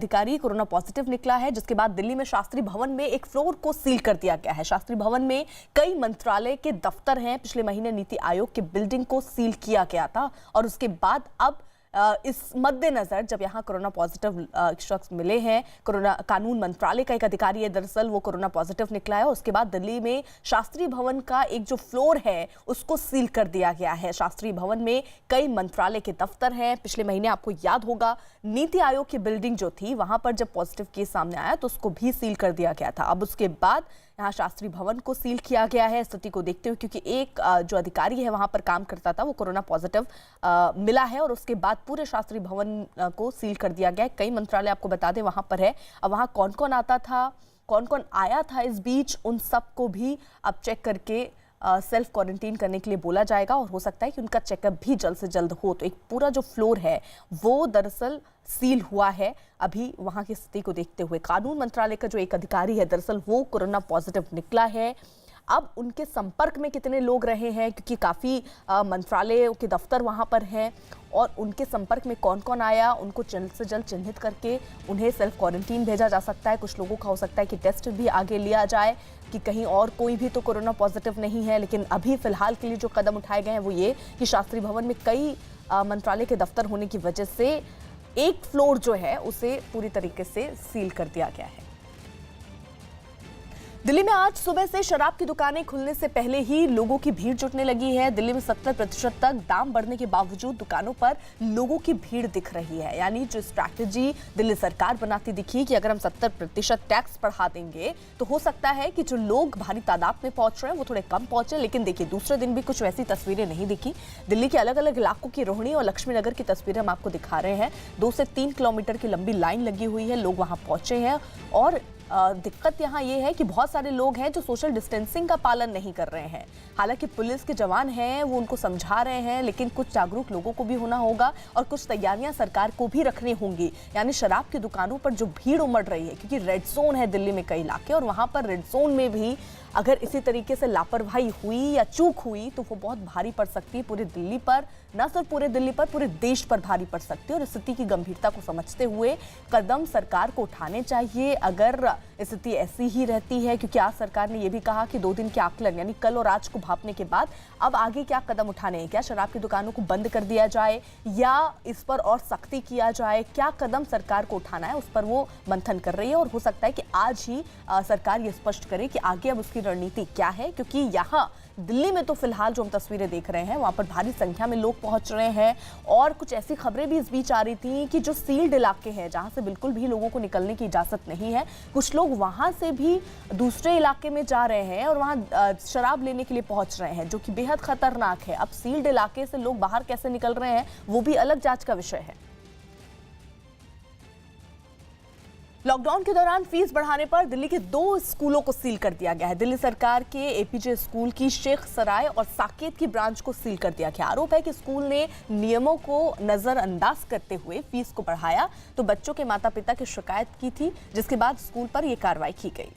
अधिकारी corona positive निकला है, जिसके बाद दिल्ली में शास्त्री भवन में एक फ्लोर को सील कर दिया गया है। शास्त्री भवन में कई मंत्रालय के दफ्तर हैं। पिछले महीने नीति आयोग की बिल्डिंग को सील किया गया था और उसके बाद अब इस मद्देनजर जब यहाँ कोरोना पॉजिटिव शख्स मिले हैं, कोरोना कानून मंत्रालय का एक अधिकारी है, दरअसल वो कोरोना पॉजिटिव निकला है। उसके बाद दिल्ली में शास्त्री भवन का एक जो फ्लोर है उसको सील कर दिया गया है। शास्त्री भवन में कई मंत्रालय के दफ्तर हैं। पिछले महीने आपको याद होगा नीति आयोग की बिल्डिंग जो थी वहां पर जब पॉजिटिव केस सामने आया तो उसको भी सील कर दिया गया था। अब उसके बाद यहाँ शास्त्री भवन को सील किया गया है स्थिति को देखते हुए, क्योंकि एक जो अधिकारी है वहां पर काम करता था वो कोरोना पॉजिटिव मिला है और उसके बाद पूरे शास्त्री भवन को सील कर दिया गया है। कई मंत्रालय आपको बता दें वहां पर है। अब वहां कौन कौन आता था, कौन कौन आया था इस बीच, उन सबको भी अब चेक करके सेल्फ क्वारंटीन करने के लिए बोला जाएगा और हो सकता है कि उनका चेकअप भी जल्द से जल्द हो। तो एक पूरा जो फ्लोर है वो दरअसल सील हुआ है अभी वहां की स्थिति को देखते हुए। कानून मंत्रालय का जो एक अधिकारी है दरअसल वो कोरोना पॉजिटिव निकला है। अब उनके संपर्क में कितने लोग रहे हैं, क्योंकि काफ़ी मंत्रालयों के दफ्तर वहां पर हैं और उनके संपर्क में कौन कौन आया उनको जल्द से जल्द चिन्हित करके उन्हें सेल्फ क्वारंटीन भेजा जा सकता है। कुछ लोगों का हो सकता है कि टेस्ट भी आगे लिया जाए कि कहीं और कोई भी तो कोरोना पॉजिटिव नहीं है। लेकिन अभी फिलहाल के लिए जो कदम उठाए गए हैं वो ये कि शास्त्री भवन में कई मंत्रालय के दफ्तर होने की वजह से एक फ्लोर जो है उसे पूरी तरीके से सील कर दिया गया है। दिल्ली में आज सुबह से शराब की दुकानें खुलने से पहले ही लोगों की भीड़ जुटने लगी है। दिल्ली में 70% तक दाम बढ़ने के बावजूद दुकानों पर लोगों की भीड़ दिख रही है। यानी जो स्ट्रैटेजी दिल्ली सरकार बनाती दिखी कि अगर हम 70% टैक्स बढ़ा देंगे तो हो सकता है कि जो लोग भारी तादाद में पहुंच रहे हैं वो थोड़े कम पहुंचे। लेकिन देखिए दूसरे दिन भी कुछ वैसी तस्वीरें नहीं दिखी। दिल्ली के अलग अलग इलाकों की रोहिणी और लक्ष्मी नगर की तस्वीरें हम आपको दिखा रहे हैं। 2 से 3 किलोमीटर की लंबी लाइन लगी हुई है, लोग वहां पहुंचे हैं और दिक्कत यहाँ ये है कि बहुत सारे लोग हैं जो सोशल डिस्टेंसिंग का पालन नहीं कर रहे हैं। हालांकि पुलिस के जवान हैं वो उनको समझा रहे हैं, लेकिन कुछ जागरूक लोगों को भी होना होगा और कुछ तैयारियां सरकार को भी रखनी होंगी। यानी शराब की दुकानों पर जो भीड़ उमड़ रही है, क्योंकि रेड जोन है दिल्ली में कई इलाके और वहां पर रेड जोन में भी अगर इसी तरीके से लापरवाही हुई या चूक हुई तो वो बहुत भारी पड़ सकती है पूरी दिल्ली पर, न सिर्फ पूरे दिल्ली पर पूरे देश पर भारी पड़ सकती है। और स्थिति की गंभीरता को समझते हुए कदम सरकार को उठाने चाहिए अगर स्थिति ऐसी ही रहती है, क्योंकि आज सरकार ने यह भी कहा कि 2 दिन के आकलन यानी कल और आज को भांपने के बाद अब आगे क्या कदम उठाने हैं। क्या शराब की दुकानों को बंद कर दिया जाए या इस पर और सख्ती किया जाए, क्या कदम सरकार को उठाना है उस पर वो मंथन कर रही है। और हो सकता है कि आज ही सरकार ये स्पष्ट करे कि आगे अब उसकी रणनीति क्या है, क्योंकि यहाँ दिल्ली में तो फिलहाल जो हम तस्वीरें देख रहे हैं वहां पर भारी संख्या में लोग पहुंच रहे हैं। और कुछ ऐसी खबरें भी इस बीच आ रही थी कि जो सील्ड इलाके हैं जहां से बिल्कुल भी लोगों को निकलने की इजाजत नहीं है, कुछ लोग वहां से भी दूसरे इलाके में जा रहे हैं और वहां शराब लेने के लिए पहुंच रहे हैं, जो कि बेहद खतरनाक है। अब सील्ड इलाके से लोग बाहर कैसे निकल रहे हैं वो भी अलग जांच का विषय है। लॉकडाउन के दौरान फीस बढ़ाने पर दिल्ली के 2 स्कूलों को सील कर दिया गया है। दिल्ली सरकार के एपीजे स्कूल की शेख सराय और साकेत की ब्रांच को सील कर दिया गया। आरोप है कि स्कूल ने नियमों को नजरअंदाज करते हुए फीस को बढ़ाया तो बच्चों के माता पिता की शिकायत की थी, जिसके बाद स्कूल पर यह कार्रवाई की गई।